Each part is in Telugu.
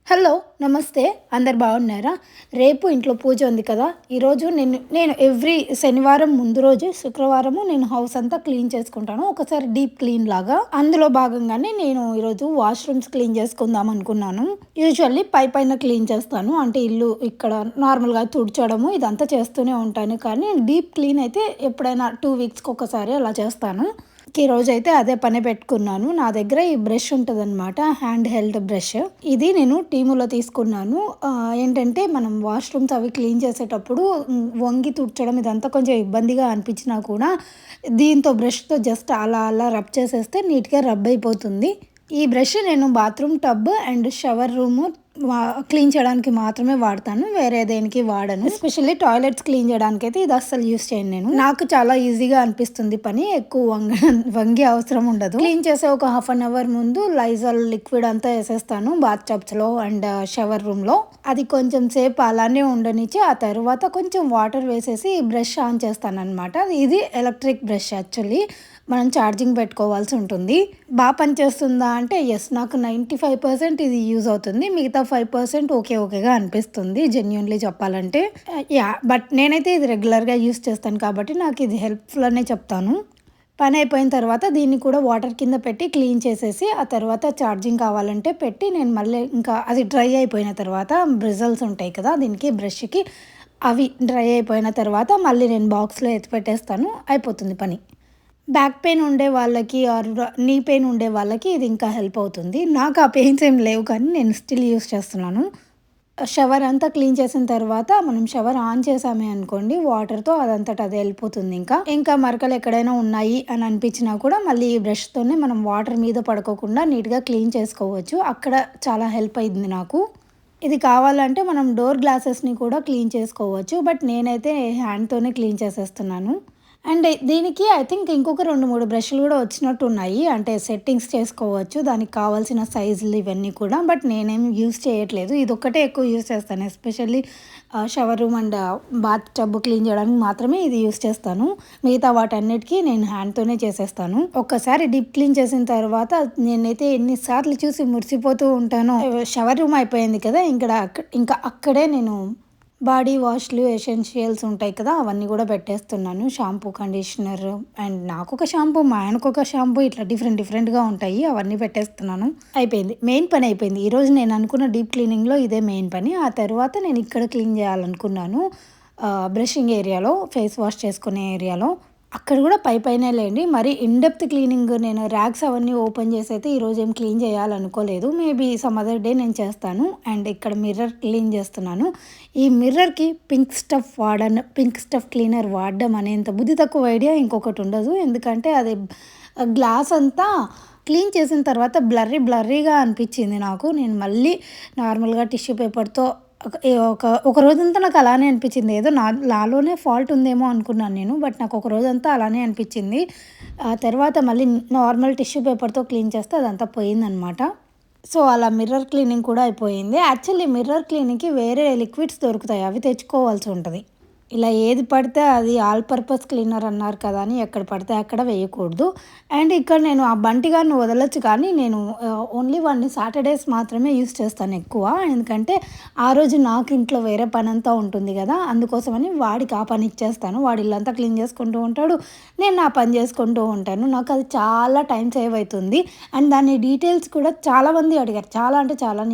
హలో! నమస్తే. అందరు బాగున్నారా? రేపు ఇంట్లో పూజ ఉంది కదా! ఈరోజు నేను ఎవ్రీ శనివారం ముందు రోజు శుక్రవారము నేను హౌస్ అంతా క్లీన్ చేసుకుంటాను. ఒకసారి డీప్ క్లీన్ లాగా. అందులో భాగంగానే నేను ఈరోజు వాష్‌రూమ్స్ క్లీన్ చేసుకుందాం అనుకున్నాను. యూజువల్లీ పైపైన క్లీన్ చేస్తాను. అంటే ఇల్లు ఇక్కడ నార్మల్‌గా తుడచడము ఇదంతా చేస్తూనే ఉంటాను. కానీ డీప్ క్లీన్ అయితే ఎప్పుడైనా 2 వీక్స్‌కి ఒకసారి అలా చేస్తాను. ఈరోజైతే అదే పని పెట్టుకున్నాను. నా దగ్గర ఈ బ్రష్ ఉంటదనమాట. Hand held brush. ఇది నేను టీములో తీసుకున్నాను. ఏంటంటే మనం వాష్‌రూమ్స్ అవి క్లీన్ చేసేటప్పుడు వంగి తుడచడం ఇదంతా కొంచెం ఇబ్బందిగా అనిపించినా కూడా దీంతో బ్రష్‌తో జస్ట్ అలా అలా రబ్ చేసేస్తే నీట్‌గా రబ్ అయిపోతుంది. ఈ బ్రష్ నేను bathroom tub and shower room clean చేయడానికి మాత్రమే వాడతాను. వేరే దేనికి వాడను. ఎస్పెషల్లీ టాయిలెట్స్ క్లీన్ చేయడానికైతే ఇది అస్సలు యూజ్ చేయను నేను. నాకు చాలా ఈజీగా అనిపిస్తుంది పని. ఎక్కువ వంగే అవసరం ఉండదు. క్లీన్ చేసే ఒక హాఫ్ అన్ అవర్ ముందు లైజాల్ లిక్విడ్ అంతా వేసేస్తాను బాత్ టబ్స్‌లో అండ్ షవర్ రూమ్‌లో. అది కొంచెం సేపు అలానే ఉండనిచ్చి ఆ తర్వాత కొంచెం వాటర్ వేసేసి బ్రష్ ఆన్ చేస్తాననమాట. ఇది ఎలక్ట్రిక్ బ్రష్ యాక్చువల్లీ. మనం ఛార్జింగ్ పెట్టుకోవాల్సి ఉంటుంది. పనిచేస్తుందా అంటే యెస్. నాకు 95% ఇది యూజ్ అవుతుంది. మిగతా 5% ఓకేగా అనిపిస్తుంది జెన్యూన్‌లీ చెప్పాలంటే. బట్ నేనైతే ఇది రెగ్యులర్‌గా యూజ్ చేస్తాను కాబట్టి నాకు ఇది హెల్ప్‌ఫుల్ అనే చెప్తాను. పని అయిపోయిన తర్వాత దీన్ని కూడా వాటర్ కింద పెట్టి క్లీన్ చేసేసి ఆ తర్వాత ఛార్జింగ్ కావాలంటే పెట్టి నేను మళ్ళీ ఇంకా అది డ్రై అయిపోయిన తర్వాత బ్రిజల్స్ ఉంటాయి కదా! దీనికి బ్రష్‌కి అవి డ్రై అయిపోయిన తర్వాత మళ్ళీ నేను బాక్స్‌లో ఎత్తిపెట్టేస్తాను. అయిపోతుంది పని. బ్యాక్ పెయిన్ ఉండే వాళ్ళకి ఆర్ నీ పెయిన్ ఉండే వాళ్ళకి ఇది ఇంకా హెల్ప్ అవుతుంది. నాకు ఆ పెయిన్స్ ఏమి లేవు కానీ నేను స్టిల్ యూజ్ చేస్తున్నాను. షవర్ అంతా క్లీన్ చేసిన తర్వాత మనం షవర్ ఆన్ చేసామే అనుకోండి వాటర్‌తో అదంతట అదే వెళ్ళిపోతుంది ఇంకా. ఇంకా మరకలు ఎక్కడైనా ఉన్నాయి అని అనిపించినా కూడా మళ్ళీ ఈ బ్రష్‌తోనే మనం వాటర్ మీద పడుకోకుండా నీట్‌గా క్లీన్ చేసుకోవచ్చు. అక్కడ చాలా హెల్ప్ అయింది నాకు. ఇది కావాలంటే మనం డోర్ గ్లాసెస్‌ని కూడా క్లీన్ చేసుకోవచ్చు. బట్ నేనైతే హ్యాండ్‌తోనే క్లీన్ చేసేస్తున్నాను. అండ్ దీనికి ఐ థింక్ ఇంకొక 2, 3 బ్రష్‌లు కూడా వచ్చినట్టున్నాయి. అంటే సెట్టింగ్స్ చేసుకోవచ్చు. దానికి కావాల్సిన సైజులు ఇవన్నీ కూడా. బట్ నేనేమి యూజ్ చేయట్లేదు. ఇదొక్కటే ఎక్కువ యూజ్ చేస్తాను. Especially shower room and bath tub clean చేయడానికి మాత్రమే ఇది యూజ్ చేస్తాను. మిగతా వాటన్నిటికి నేను హ్యాండ్‌తోనే చేసేస్తాను. ఒక్కసారి డీప్ క్లీన్ చేసిన తర్వాత నేనైతే ఎన్ని సార్లు చూసి మురిసిపోతూ ఉంటానో. షవర్ రూమ్ అయిపోయింది కదా! ఇంకా అక్కడే నేను బాడీ వాష్‌లు, ఎసెన్షియల్స్ ఉంటాయి కదా! అవన్నీ కూడా పెట్టేస్తున్నాను. షాంపూ, కండిషనర్ అండ్ నాకొక షాంపూ, మా ఆయనకొక షాంపూ ఇట్లా డిఫరెంట్‌గా ఉంటాయి. అవన్నీ పెట్టేస్తున్నాను. అయిపోయింది. మెయిన్ పని అయిపోయింది. ఈరోజు నేను అనుకున్న డీప్ క్లీనింగ్‌లో ఇదే మెయిన్ పని. ఆ తర్వాత నేను ఇక్కడ క్లీన్ చేయాలనుకున్నాను. బ్రషింగ్ ఏరియాలో, ఫేస్ వాష్ చేసుకునే ఏరియాలో. అక్కడ కూడా పైనే లేండి. మరి ఇన్ డెప్త్ క్లీనింగ్ నేను ర్యాక్స్ అవన్నీ ఓపెన్ చేసి అయితే ఈరోజు ఏం క్లీన్ చేయాలనుకోలేదు. మేబీ సమ్ అదర్ డే నేను చేస్తాను. అండ్ ఇక్కడ మిర్రర్ క్లీన్ చేస్తున్నాను. ఈ మిర్రర్‌కి పింక్ స్టఫ్ క్లీనర్ వాడడం అనేంత బుద్ధి తక్కువ ఐడియా ఇంకొకటి ఉండదు. ఎందుకంటే అది గ్లాస్ అంతా క్లీన్ చేసిన తర్వాత బ్లర్రీగా అనిపించింది నాకు. నేను మళ్ళీ నార్మల్‌గా టిష్యూ పేపర్‌తో ఒక రోజంతా నాకు అలానే అనిపించింది. ఏదో నాలోనే ఫాల్ట్ ఉందేమో అనుకున్నాను నేను. బట్ నాకు ఒక రోజంతా అలానే అనిపించింది. ఆ తర్వాత మళ్ళీ నార్మల్ టిష్యూ పేపర్‌తో క్లీన్ చేస్తే అదంతా పోయిందనమాట. సో, అలా మిర్రర్ క్లీనింగ్ కూడా అయిపోయింది. యాక్చువల్లీ మిర్రర్ క్లీనింగ్‌కి వేరే లిక్విడ్స్ దొరుకుతాయి. అవి తెచ్చుకోవాల్సి ఉంటది. ఇలా ఏది పడితే అది ఆల్ పర్పస్ క్లీనర్ అన్నారు కదా అని ఎక్కడ పడితే అక్కడ వేయకూడదు. అండ్ ఇక్కడ నేను ఆ బంటిగాడిని వదలొచ్చు కానీ నేను ఓన్లీ వాడిని సాటర్‌డేస్ మాత్రమే యూజ్ చేస్తాను ఎక్కువ. ఎందుకంటే ఆ రోజు నాకు ఇంట్లో వేరే పనంతా ఉంటుంది కదా! అందుకోసమని వాడికి ఆ పని ఇచ్చేస్తాను. వాడు ఇల్లంతా క్లీన్ చేసుకుంటూ ఉంటాడు. నేను నా పని చేసుకుంటూ ఉంటాను. నాకు అది చాలా టైం సేవ్ అవుతుంది. అండ్ దాని డీటెయిల్స్ కూడా చాలామంది అడిగారు. చాలా అంటే చాలా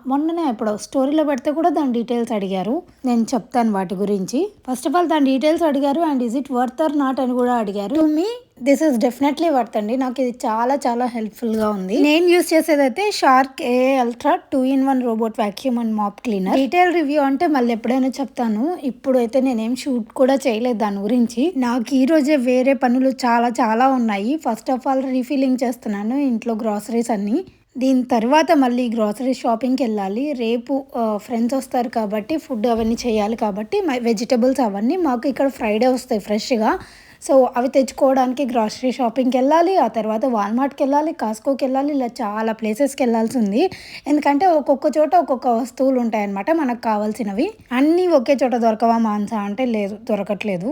మొన్ననే ఎప్పుడో స్టోరీలో పెడితే కూడా దాని డీటెయిల్స్ అడిగారు. నేను చెప్తాను వాటి గురించి. ఫస్ట్ ఆఫ్ ఆల్ దాని డీటెయిల్స్ అడిగారు and is it worth or not అని కూడా అడిగారు. To me this is definitely worth అండి. నాకు ఇది చాలా హెల్ప్‌ఫుల్‌గా ఉంది. నేను యూజ్ చేసేదైతే Shark AA ultra 2 in 1 robot vacuum and mop cleaner. Detail review అంటే మళ్ళీ ఎప్పుడైనా చెప్తాను. ఇప్పుడైతే నేనేం షూట్ కూడా చేయలేదు దాని గురించి. నాకు ఈ రోజే వేరే పనులు చాలా ఉన్నాయి. ఫస్ట్ ఆఫ్ ఆల్ రీఫిల్లింగ్ చేస్తున్నాను ఇంట్లో గ్రాసరీస్ అన్నీ. దీని తర్వాత మళ్ళీ గ్రాసరీ షాపింగ్‌కెళ్ళాలి. రేపు ఫ్రెండ్స్ వస్తారు కాబట్టి ఫుడ్ అవన్నీ చేయాలి కాబట్టి వెజిటబుల్స్ అవన్నీ మాకు ఇక్కడ ఫ్రైడే వస్తాయి ఫ్రెష్‌గా. సో, అవి తెచ్చుకోవడానికి గ్రాసరీ షాపింగ్‌కెళ్ళాలి. ఆ తర్వాత వాల్మార్ట్‌కెళ్ళాలి, కాస్కోకెళ్ళాలి. ఇలా చాలా ప్లేసెస్‌కెళ్ళాల్సింది. ఎందుకంటే ఒక్కొక్క చోట ఒక్కొక్క వస్తువులు ఉంటాయన్నమాట మనకు కావాల్సినవి. అన్నీ ఒకే చోట దొరకవా మానసా అంటే లేదు దొరకట్లేదు.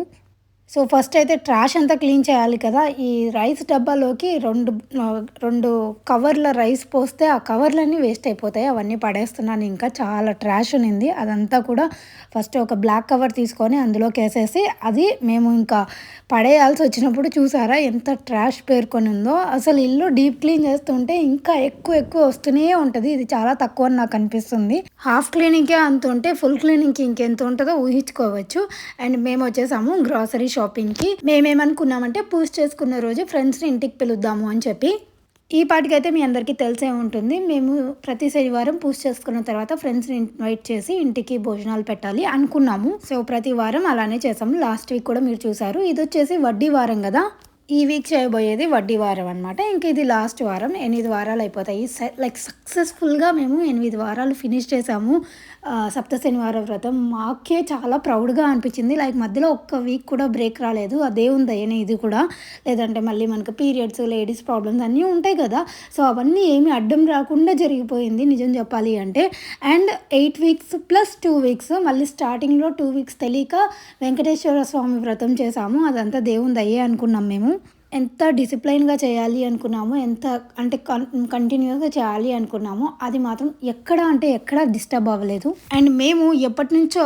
సో, ఫస్ట్ అయితే ట్రాష్ అంతా క్లీన్ చేయాలి కదా! ఈ రైస్ డబ్బాలోకి 2 కవర్ల రైస్ పోస్తే, ఆ కవర్లన్నీ వేస్ట్ అయిపోతాయి. అవన్నీ పడేస్తున్నాను ఇంకా. చాలా ట్రాష్ ఉన్నింది. అదంతా కూడా ఫస్ట్ ఒక బ్లాక్ కవర్ తీసుకొని అందులోకేసేసి, అది మేము ఇంకా పడేయాల్సొచ్చినప్పుడు చూసారా ఎంత ట్రాష్ పేరుకొని ఉందో. అసలు ఇల్లు డీప్ క్లీన్ చేస్తుంటే ఇంకా ఎక్కువ వస్తూనే ఉంటది. ఇది చాలా తక్కువని నాకనిపిస్తుంది. హాఫ్ క్లీనింగ్‌కే అంతుంటే, ఫుల్ క్లీనింగ్‌కి ఇంకెంత ఉంటదో ఊహించుకోవచ్చు. అండ్ మేమొచ్చేసాము గ్రాసరీ షాపింగ్‌కి. మేమేమనుకున్నామంటే పూజ చేసుకున్న రోజు ఫ్రెండ్స్‌ని ఇంటికి పిలుద్దాము అని చెప్పి. ఈ పాటికైతే మీ అందరికీ తెలిసే ఉంటుంది. మేము ప్రతి శనివారం పూజ చేసుకున్న తర్వాత ఫ్రెండ్స్‌ని ఇన్వైట్ చేసి ఇంటికి భోజనాలు పెట్టాలి అనుకున్నాము. సో, ప్రతి వారం అలానే చేసాము. లాస్ట్ వీక్ కూడా మీరు చూసారు. ఇదొచ్చేసి వడ్డీ వారం గదా! ఈ వీక్ చేయబోయేది వడ్డీ వారం అనమాట. ఇంక ఇది లాస్ట్ వారం. 8 వారాలు అయిపోతాయి. లైక్ సక్సెస్‌ఫుల్‌గా మేము 8 వారాలు ఫినిష్ చేసాము. సప్త శనివార వ్రతం. మాకే చాలా ప్రౌడ్‌గా అనిపించింది. లైక్ మధ్యలో ఒక్క వీక్ కూడా బ్రేక్ రాలేదు. ఆ దేవుని దయనే ఇది కూడా. లేదంటే మళ్ళీ మనకు పీరియడ్స్, లేడీస్ ప్రాబ్లమ్స్ అన్నీ ఉంటాయి కదా! సో, అవన్నీ ఏమీ అడ్డం రాకుండా జరిగిపోయింది నిజం చెప్పాలి అంటే. అండ్ 8 వీక్స్ ప్లస్ 2 వీక్స్ మళ్ళీ స్టార్టింగ్‌లో 2 వీక్స్ తెలియక వెంకటేశ్వర స్వామి వ్రతం చేసాము. అదంతా దేవుని దయే అనుకున్నాం మేము. ఎంత డిసిప్లైన్‌గా చేయాలి అనుకున్నామో, ఎంత అంటే కంటిన్యూస్‌గా చేయాలి అనుకున్నామో, అది మాత్రం ఎక్కడ డిస్టర్బ్ అవ్వలేదు. అండ్ మేము ఎప్పటినుంచో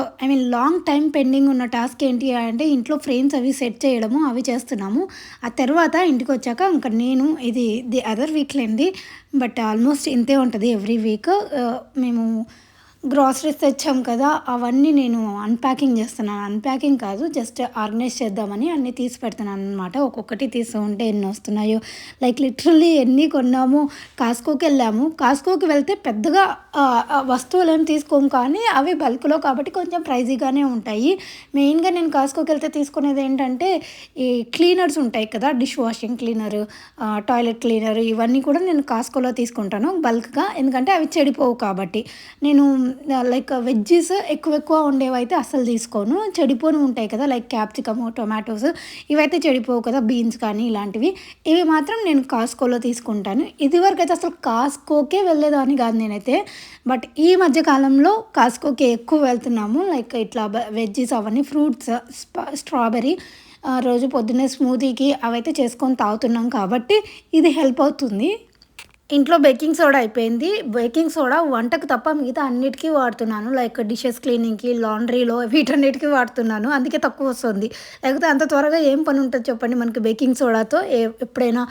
లాంగ్ టైమ్ పెండింగ్ ఉన్న టాస్క్ ఏంటి అంటే ఇంట్లో ఫ్రేమ్స్ అవి సెట్ చేయడము అవి చేస్తున్నాము. ఆ తర్వాత ఇంటికొచ్చాక ఇంక నేను ఇది ది అదర్ వీక్‌లేండి. బట్ ఆల్మోస్ట్ ఇంతే ఉంటది ఎవ్రీ వీక్. మేము గ్రాసరీస్ తెచ్చాం కదా! అవన్నీ నేను అన్‌ప్యాకింగ్ చేస్తున్నాను. అన్‌ప్యాకింగ్ కాదు, జస్ట్ ఆర్గనైజ్ చేద్దామని అన్నీ తీసి పెడుతున్నాననమాట. ఒక్కొక్కటి తీస్తూ ఉంటే ఎన్నొస్తున్నాయో. లైక్ లిటరల్లీ ఎన్ని కొన్నామో. కాస్కోకెళ్ళాము. కాస్కోకి వెళ్తే పెద్దగా వస్తువులేమి తీసుకోము, కానీ అవి బల్క్‌లో కాబట్టి కొంచెం ప్రైజీగానే ఉంటాయి. మెయిన్‌గా నేను కాస్కోకెళ్తే తీసుకునేది ఏంటంటే ఈ క్లీనర్స్ ఉంటాయి కదా! Dish washing cleaner, toilet cleaner, ఇవన్నీ కూడా నేను కాస్కోలో తీసుకుంటాను బల్క్‌గా. ఎందుకంటే అవి చెడిపోవు కాబట్టి. నేను లైక్ వెజ్జీస్ ఎక్కువ ఉండేవైతే అస్సలు తీసుకోను. చెడిపోని ఉంటాయి కదా! లైక్ క్యాప్సికము, టొమాటోస్, ఇవైతే చెడిపోవు కదా! బీన్స్ కానీ ఇలాంటివి. ఇవి మాత్రం నేను కాస్కోలో తీసుకుంటాను. ఇదివరకైతే అసలు కాస్కోకే వెళ్ళేదాన్ని కాదు నేనైతే. బట్ ఈ మధ్య కాలంలో కాస్కోకే ఎక్కువ వెళ్తున్నాము. లైక్ ఇట్లా వెజ్జీస్ అవన్నీ, ఫ్రూట్స్, స్ట్రాబెర్రీ, రోజు పొద్దున్నే స్మూతీకి అవైతే చేసుకొని తాగుతున్నాం కాబట్టి ఇది హెల్ప్ అవుతుంది. ఇంట్లో బేకింగ్ సోడా అయిపోయింది. బేకింగ్ సోడా వంటకు తప్ప మిగతా అన్నిటికి వాడుతున్నాను. లైక్ డిషెస్ క్లీనింగ్‌కి, లాండ్రీలో వీటన్నిటికి వాడుతున్నాను. అందుకే తక్కువొస్తుంది. లేకపోతే అంత త్వరగా ఏం పని ఉంటది చెప్పండి మనకి బేకింగ్ సోడాతో. ఎప్పుడైనా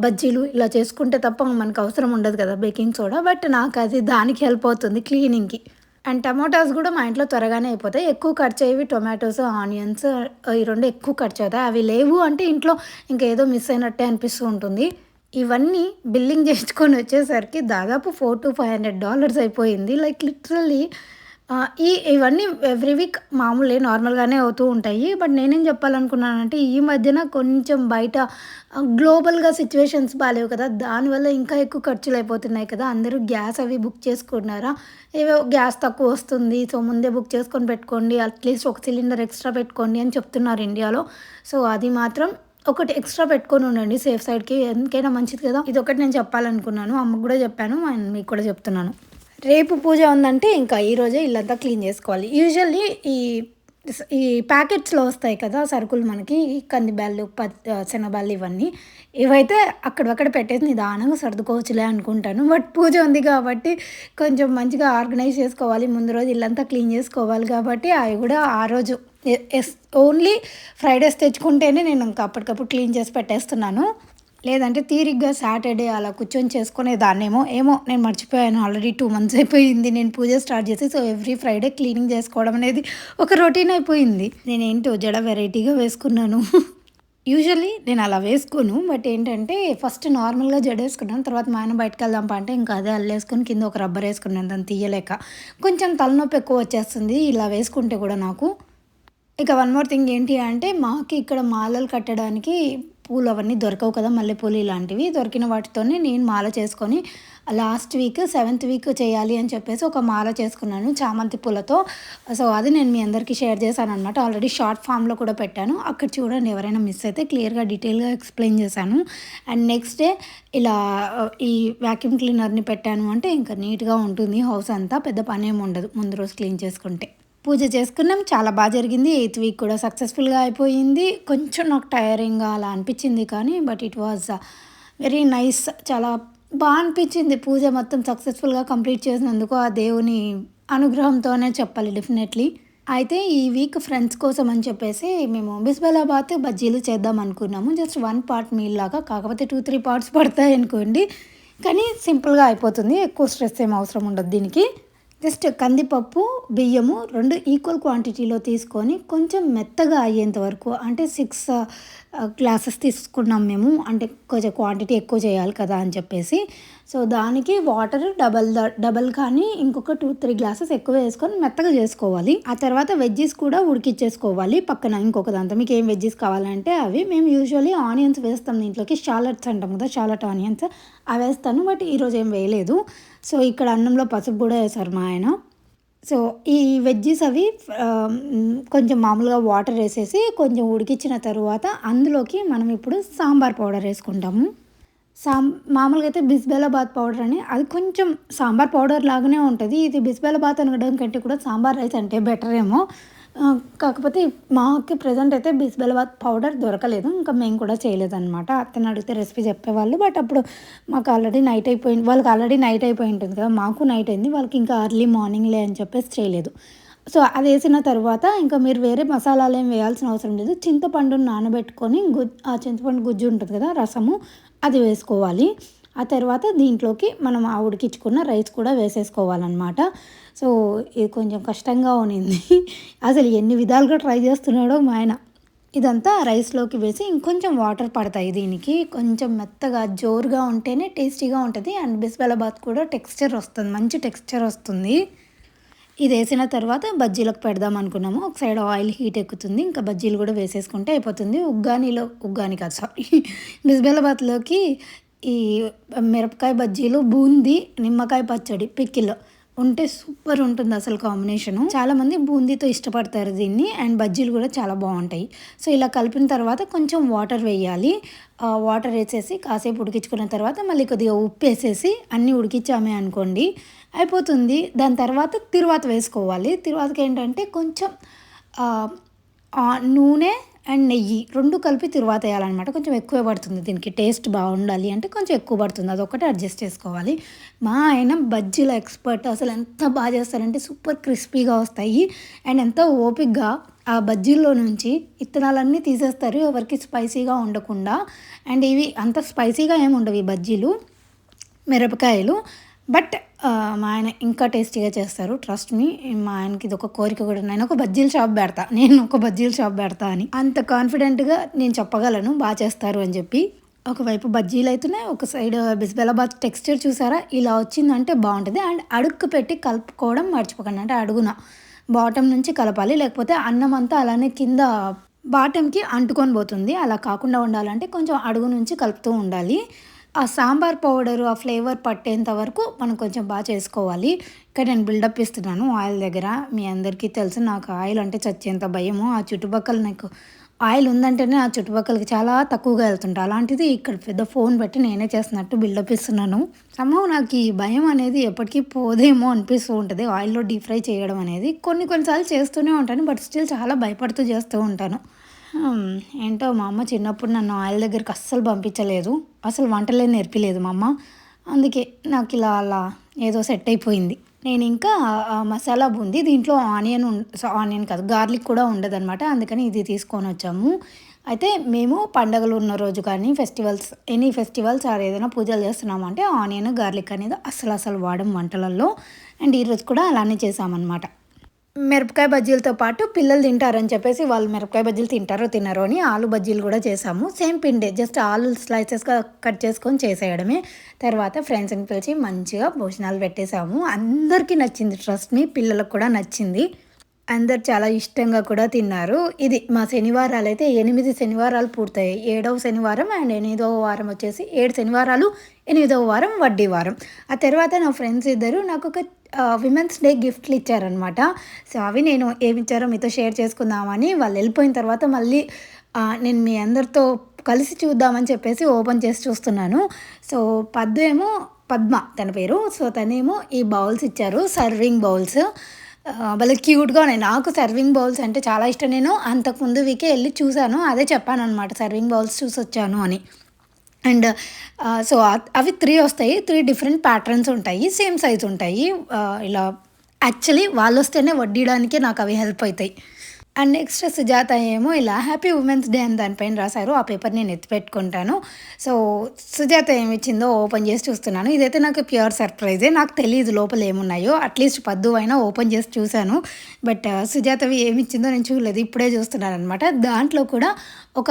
బజ్జీలు ఇలా చేసుకుంటే తప్ప మనకు అవసరం ఉండదు కదా బేకింగ్ సోడా. బట్ నాకది దానికి హెల్ప్ అవుతుంది క్లీనింగ్‌కి. అండ్ టమాటాస్ గూడా మా ఇంట్లో త్వరగానే అయిపోతాయి. ఎక్కువ ఖర్చయ్యేవి టొమాటోస్, ఆనియన్స్, ఈ 2 ఎక్కువ ఖర్చవుతాయి. అవి లేవు అంటే ఇంట్లో ఇంకేదో మిస్ అయినట్టే అనిపిస్తూ ఉంటుంది. ఇవన్నీ బిల్లింగ్ జేయించుకొని వచ్చేసరికి దాదాపు $400-500 అయిపోయింది. లైక్ లిటరల్లీ ఇవన్నీ ఎవ్రీ వీక్ మామూలే, నార్మల్‌గానే అవుతూ ఉంటాయి. బట్ నేనేం చెప్పాలనుకున్నానంటే ఈ మధ్యన కొంచెం బయట గ్లోబల్‌గా సిట్యుయేషన్స్ బాలేవు కదా! దానివల్ల ఇంకా ఎక్కువ ఖర్చులయిపోతున్నాయి కదా! అందరూ గ్యాస్ అవి బుక్ చేసుకుంటున్నారా? ఏవో గ్యాస్ తక్కువొస్తుంది. సో, ముందే బుక్ చేసుకొని పెట్టుకోండి. అట్‌లీస్ట్ ఒక సిలిండర్ ఎక్స్‌ట్రా పెట్టుకోండి అని చెప్తున్నారు ఇండియాలో. సో, అది మాత్రం ఒకటి ఎక్స్‌ట్రా పెట్టుకొని ఉండండి సేఫ్ సైడ్‌కి. ఎందుకైనా మంచిది కదా! ఇదొకటి నేను చెప్పాలనుకున్నాను. అమ్మకు గూడా చెప్పాను. అండ్ మీకు కూడా చెప్తున్నాను. రేపు పూజ ఉందంటే ఇంకా ఈరోజే ఇల్లంతా క్లీన్ చేసుకోవాలి. యూజువల్లీ ఈ ఈ ప్యాకెట్స్‌లో వస్తాయి కదా సరుకులు మనకి, కందిబ్యాళ్ళు, శనగబ్యాళ్ళు ఇవన్నీ. ఇవైతే అక్కడక్కడ పెట్టేసి నిదానంగా సర్దుకోవచ్చులే అనుకుంటాను. బట్ పూజ ఉంది కాబట్టి కొంచెం మంచిగా ఆర్గనైజ్ చేసుకోవాలి. ముందు రోజు ఇల్లంతా క్లీన్ చేసుకోవాలి కాబట్టి అవి కూడా ఆ రోజు ఓన్లీ ఫ్రైడేస్ తెచ్చుకుంటేనే నేను ఇంకా అప్పటికప్పుడు క్లీన్ చేసి పెట్టేస్తున్నాను. లేదంటే తీరిగ్గా సాటర్డే అలా కూర్చొని చేసుకునేదాన్నేమో. ఏమో నేను మర్చిపోయాను. ఆల్రెడీ 2 మంత్స్ అయిపోయింది నేను పూజ స్టార్ట్ చేసి. సో, ఎవ్రీ ఫ్రైడే క్లీనింగ్ చేసుకోవడం అనేది ఒక రొటీన్ అయిపోయింది. నేనేంటో జడ వెరైటీగా వేసుకున్నాను. యూజువల్లీ నేను అలా వేసుకోను. బట్ ఏంటంటే ఫస్ట్ నార్మల్‌గా జడేసుకున్నాను. తర్వాత మా ఆయన బయటకెళ్దాం పా అంటే ఇంకా అదే అల్లేసుకొని కింద ఒక రబ్బర్ ఏసుకున్నాను దాన్ని తీయలేక. కొంచెం తలనొప్పి ఎక్కువ వచ్చేస్తుంది ఇలా వేసుకుంటే కూడా నాకు. ఇక వన్ మోర్ థింగ్ ఏంటి అంటే, మాకు ఇక్కడ మాలలు కట్టడానికి పూలు అవన్నీ దొరకవు కదా! మల్లెపూలు ఇలాంటివి. దొరికిన వాటితోనే నేను మాల చేసుకొని లాస్ట్ వీక్ 7th వీక్ చేయాలి అని చెప్పేసి ఒక మాల చేసుకున్నాను చామంతి పూలతో. సో, అది నేను మీ అందరికీ షేర్ చేశాననమాట. ఆల్రెడీ షార్ట్ ఫామ్‌లో కూడా పెట్టాను. అక్కడ చూడండి, ఎవరైనా మిస్ అయితే క్లియర్‌గా డీటెయిల్‌గా ఎక్స్‌ప్లెయిన్ చేశాను. అండ్ నెక్స్ట్ డే ఇలా ఈ వాక్యూమ్ క్లీనర్‌ని పెట్టాను అంటే ఇంకా నీట్‌గా ఉంటుంది హౌస్ అంతా. పెద్ద పనేమి ఉండదు ముందు రోజు క్లీన్ చేసుకుంటే. పూజ చేసుకున్నాం. చాలా బాగా జరిగింది. 8th వీక్ కూడా సక్సెస్‌ఫుల్‌గా అయిపోయింది. కొంచెం నాకు టైరింగ్‌గా అలా అనిపించింది కానీ but it was very nice. చాలా అనిపించింది. పూజ మొత్తం సక్సెస్‌ఫుల్‌గా కంప్లీట్ చేసినందుకు ఆ దేవుని అనుగ్రహంతోనే చెప్పాలి డెఫినెట్‌లీ. అయితే ఈ వీక్ ఫ్రెండ్స్ కోసం అని చెప్పేసి మేము బిస్బెలాబాత్ బజ్జీలు చేద్దాం అనుకున్నాము. జస్ట్ 1 పార్ట్ మీల్ లాగా. కాకపోతే 2, 3 పార్ట్స్ పడతాయనుకోండి. కానీ సింపుల్‌గా అయిపోతుంది. ఎక్కువ స్ట్రెస్ ఏమి అవసరం ఉండదు దీనికి. జస్ట్ కందిపప్పు, బియ్యము 2 ఈక్వల్ క్వాంటిటీలో తీసుకొని కొంచెం మెత్తగా అయ్యేంత వరకు అంటే 6 గ్లాసెస్ తీసుకున్నాం మేము. అంటే కొంచెం క్వాంటిటీ ఎక్కువ చేయాలి కదా అని చెప్పేసి. సో, దానికి వాటర్ డబల్ కానీ ఇంకొక 2, 3 గ్లాసెస్ ఎక్కువ వేసుకొని మెత్తగా చేసుకోవాలి. ఆ తర్వాత వెజ్జీస్ కూడా ఉడికిచ్చేసుకోవాలి పక్కన ఇంకొక దాంతో. మీకు ఏం వెజ్జీస్ కావాలంటే అవి. మేము యూజువల్లీ ఆనియన్స్ వేస్తాం దీంట్లోకి. షాలట్స్ అంటాం కదా! షాలట్ ఆనియన్స్ అవి వేస్తాను. బట్ ఈరోజు ఏం వేయలేదు. సో, ఇక్కడ అన్నంలో పసుపు కూడా వేశారు మా ఆయన. సో, ఈ వెజ్జీస్ అవి కొంచెం మామూలుగా వాటర్ వేసేసి కొంచెం ఉడికించిన తరువాత అందులోకి మనం ఇప్పుడు సాంబార్ పౌడర్ వేసుకుంటాము. మామూలుగా అయితే బిస్బెలాబాత్ పౌడర్ అని అది కొంచెం సాంబార్ పౌడర్ లాగానే ఉంటుంది. ఇది బిస్బెలాబాత్ అనడం కంటే కూడా సాంబార్ రైస్ అంటే బెటర్ ఏమో. కాకపోతే మాకు ప్రెజెంట్ అయితే బిస్బెలాబాత్ పౌడర్ దొరకలేదు. ఇంకా మేము కూడా చేయలేదనమాట. అత్తని అడిగితే రెసిపీ చెప్పేవాళ్ళు. బట్ అప్పుడు మాకు ఆల్రెడీ నైట్ అయిపోయింది. వాళ్ళకి ఆల్రెడీ నైట్ అయిపోయి ఉంటుంది కదా! మాకు నైట్ అయింది. వాళ్ళకి ఇంకా ఎర్లీ మార్నింగ్‌లే అని చెప్పేసి చేయలేదు. సో, అది వేసిన తర్వాత ఇంకా మీరు వేరే మసాలాలు ఏమి వేయాల్సిన అవసరం లేదు. చింతపండుని నానబెట్టుకొని ఆ చింతపండు గుజ్జు ఉంటుంది కదా! రసము అది వేసుకోవాలి. ఆ తర్వాత దీంట్లోకి మనం ఆ ఉడికించుకున్న రైస్ కూడా వేసేసుకోవాలన్నమాట. సో, ఇది కొంచెం కష్టంగా ఉన్నింది. అసలు ఎన్ని విధాలుగా ట్రై చేస్తున్నాడో మా ఆయన. ఇదంతా రైస్‌లోకి వేసి ఇంకొంచెం వాటర్ పడతాయి దీనికి. కొంచెం మెత్తగా జోరుగా ఉంటేనే టేస్టీగా ఉంటది. అండ్ బిస్బెలాబాత్ కూడా టెక్స్చర్ వస్తుంది. మంచి టెక్స్చర్ వస్తుంది. ఇది వేసిన తర్వాత బజ్జీలకు పెడదాం అనుకున్నాము. ఒక సైడ్ ఆయిల్ హీట్ ఎక్కుతుంది. ఇంకా బజ్జీలు కూడా వేసేసుకుంటే అయిపోతుంది. ఉగ్గాని కాదు సారీ బిస్బెలాబాత్‌లోకి ఈ మిరపకాయ బజ్జీలు, బూందీ, నిమ్మకాయ పచ్చడి, పికిల్ ఉంటే సూపర్ ఉంటుంది అసలు కాంబినేషను. చాలామంది బూందీతో ఇష్టపడతారు దీన్ని. అండ్ బజ్జీలు కూడా చాలా బాగుంటాయి. సో, ఇలా కలిపిన తర్వాత కొంచెం వాటర్ వేయాలి. వాటర్ వేసేసి కాసేపు ఉడికించుకున్న తర్వాత మళ్ళీ కొద్దిగా ఉప్పు వేసేసి అన్నీ ఉడికించామే అనుకోండి అయిపోతుంది. దాని తర్వాత తిరువాత వేసుకోవాలి. తిరువాతకి ఏంటంటే కొంచెం నూనె అండ్ నెయ్యి 2 కలిపి తిరువాత వేయాలన్నమాట. కొంచెం ఎక్కువే పడుతుంది దీనికి. టేస్ట్ బాగుండాలి అంటే కొంచెం ఎక్కువ పడుతుంది. అదొక్కటే అడ్జస్ట్ చేసుకోవాలి. మా ఆయన బజ్జీల ఎక్స్పర్ట్. అసలు ఎంత బాగా చేస్తారంటే సూపర్ క్రిస్పీగా వస్తాయి. అండ్ ఎంతో ఓపికగా ఆ బజ్జీల్లో నుంచి ఇత్తనాలన్నీ తీసేస్తారు ఎవరికి స్పైసీగా ఉండకుండా. అండ్ ఇవి అంత స్పైసీగా ఏమి ఉండవు ఈ బజ్జీలు, మిరపకాయలు. బట్ మా ఆయన ఇంకా టేస్టీగా చేస్తారు. Trust me. మా ఆయనకి ఇది ఒక కోరిక కూడా. నేను ఒక బజ్జీల షాప్ పెడతా అని అంత కాన్ఫిడెంట్గా నేను చెప్పగలను బాగా చేస్తారు అని చెప్పి. ఒకవైపు బజ్జీలు అవుతున్నాయి. ఒక సైడ్ బిస్బెలాబాత్ టెక్స్చర్ చూసారా ఇలా వచ్చిందంటే బాగుంటుంది. అండ్ అడుక్కు పెట్టి కలుపుకోవడం మర్చిపోకండి. అంటే అడుగున బాటమ్ నుంచి కలపాలి. లేకపోతే అన్నం అంతా అలానే కింద బాటంకి అంటుకొని పోతుంది. అలా కాకుండా ఉండాలంటే కొంచెం అడుగు నుంచి కలుపుతూ ఉండాలి. ఆ సాంబార్ పౌడరు ఆ ఫ్లేవర్ పట్టేంత వరకు మనం కొంచెం బాగా చేసుకోవాలి. ఇక్కడ నేను బిల్డప్ ఇస్తున్నాను ఆయిల్ దగ్గర. మీ అందరికీ తెలుసు నాకు ఆయిల్ అంటే చచ్చేంత భయము. ఆ చుట్టుపక్కల నాకు ఆయిల్ ఉందంటేనే ఆ చుట్టుపక్కలకి చాలా తక్కువగా వెళ్తుంటా. అలాంటిది ఇక్కడ పెద్ద ఫోన్ పెట్టి నేనే చేస్తున్నట్టు బిల్డప్ ఇస్తున్నాను. నాకు ఈ భయం అనేది ఎప్పటికీ పోదేమో అనిపిస్తూ ఉంటుంది ఆయిల్‌లో డీప్ ఫ్రై చేయడం అనేది. కొన్నిసార్లు చేస్తూనే ఉంటాను. బట్ స్టిల్ చాలా భయపడుతూ చేస్తూ ఉంటాను. ఏంటో మా అమ్మ చిన్నప్పుడు నన్ను ఆయిల్ దగ్గరికి అస్సలు పంపించలేదు. అసలు వంటలే నేర్పిలేదు మా అమ్మ. అందుకే నాకు ఇలా అలా ఏదో సెట్ అయిపోయింది. నేను ఇంకా మసాలా బూందీ దీంట్లో ఆనియన్ కాదు గార్లిక్ కూడా ఉండదనమాట. అందుకని ఇది తీసుకొని వచ్చాము. అయితే మేము పండగలు ఉన్న రోజు కానీ ఎనీ ఫెస్టివల్స్ ఆర్ ఏదైనా పూజలు చేస్తున్నాము అంటే ఆనియన్, గార్లిక్ అనేది అసలు వాడం వంటలలో. అండ్ ఈరోజు కూడా అలానే చేసామన్నమాట. మిరపకాయ బజ్జీలతో పాటు పిల్లలు తింటారని చెప్పేసి వాళ్ళు మిరపకాయ బజ్జీలు తింటారో తినరో అని ఆలు బజ్జీలు కూడా చేసాము. సేమ్ పిండే జస్ట్ ఆలు స్లైసెస్‌గా కట్ చేసుకొని చేసేయడమే. తర్వాత ఫ్రెండ్స్‌ని పిలిచి మంచిగా భోజనాలు పెట్టేసాము. అందరికీ నచ్చింది. ట్రస్ట్ మీ పిల్లలకు కూడా నచ్చింది. అందరు చాలా ఇష్టంగా కూడా తిన్నారు. ఇది మా శనివారాలైతే 8 శనివారాలు పూర్తయ్యాయి. 7వ శనివారం అండ్ 8వ వారం వచ్చేసి 7 శనివారాలు, 8వ వారం వడ్డీ వారం. ఆ తర్వాత నా ఫ్రెండ్స్ ఇద్దరు నాకొక విమెన్స్ డే గిఫ్ట్లు ఇచ్చారనమాట. సో, అవి నేను ఏమిచ్చారో మీతో షేర్ చేసుకుందామని వాళ్ళు వెళ్ళిపోయిన తర్వాత మళ్ళీ నేను మీ అందరితో కలిసి చూద్దామని చెప్పేసి ఓపెన్ చేసి చూస్తున్నాను. సో, పద్మ తన పేరు. సో, తనేమో ఈ బౌల్స్ ఇచ్చారు. Serving bowls. భలే క్యూట్‌గా ఉన్నాయి. నాకు సర్వింగ్ బౌల్స్ అంటే చాలా ఇష్టం. నేను అంతకుముందు వీకే ఎళ్లి చూసాను. అదే చెప్పాననమాట సర్వింగ్ బౌల్స్ చూసొచ్చాను అని. అండ్ సో, అవి 3 వస్తాయి. 3 డిఫరెంట్ ప్యాటర్న్స్ ఉంటాయి. సేమ్ సైజ్ ఉంటాయి. ఇలా యాక్చువల్లీ వాళ్ళొస్తేనే వడ్డియడానికే నాకవి హెల్ప్ అయితాయి. అండ్ నెక్స్ట్ సుజాత ఏమో ఇలా హ్యాపీ ఉమెన్స్ డే అని దానిపైన రాసారు. ఆ పేపర్ నేను ఎత్తిపెట్టుకుంటాను. సో, సుజాత ఏమిచ్చిందో ఓపెన్ చేసి చూస్తున్నాను. ఇదైతే నాకు ప్యూర్ సర్ప్రైజే. నాకు తెలీదు లోపల ఏమున్నాయో. అట్‌లీస్ట్ పద్దు అయినా ఓపెన్ చేసి చూసాను. బట్ సుజాతవి ఏమిచ్చిందో నేను చూడలేదు. ఇప్పుడే చూస్తున్నాననమాట. దాంట్లో కూడా ఒక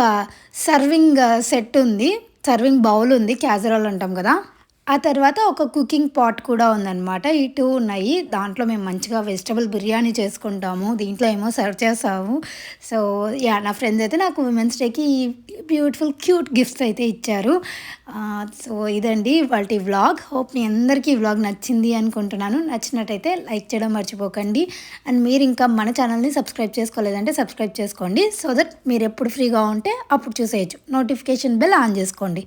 సర్వింగ్ సెట్ ఉంది. సర్వింగ్ బౌల్ ఉంది. క్యాసరోల్ అంటాం కదా! ఆ తర్వాత ఒక కుకింగ్ పాట్ కూడా ఉందనమాట. ఈ 2 ఉన్నాయి. దాంట్లో మేము మంచిగా వెజిటబుల్ బిర్యానీ చేసుకుంటాము. దీంట్లో ఏమో సర్వ్ చేసాము. So, yeah! నా ఫ్రెండ్స్ అయితే నాకు విమెన్స్ డేకి బ్యూటిఫుల్ క్యూట్ గిఫ్ట్స్ అయితే ఇచ్చారు. సో, ఇదండి ఇవాల్టి వ్లాగ్. హోప్ మీ అందరికీ ఈ వ్లాగ్ నచ్చింది అనుకుంటున్నాను. నచ్చినట్టయితే లైక్ చేయడం మర్చిపోకండి. అండ్ మీరు ఇంకా మన ఛానల్‌ని సబ్స్క్రైబ్ చేసుకోలేదంటే సబ్స్క్రైబ్ చేసుకోండి. సో దట్ మీరెప్పుడు ఫ్రీగా ఉంటే అప్పుడు చూసేయొచ్చు. నోటిఫికేషన్ బెల్ ఆన్ చేసుకోండి.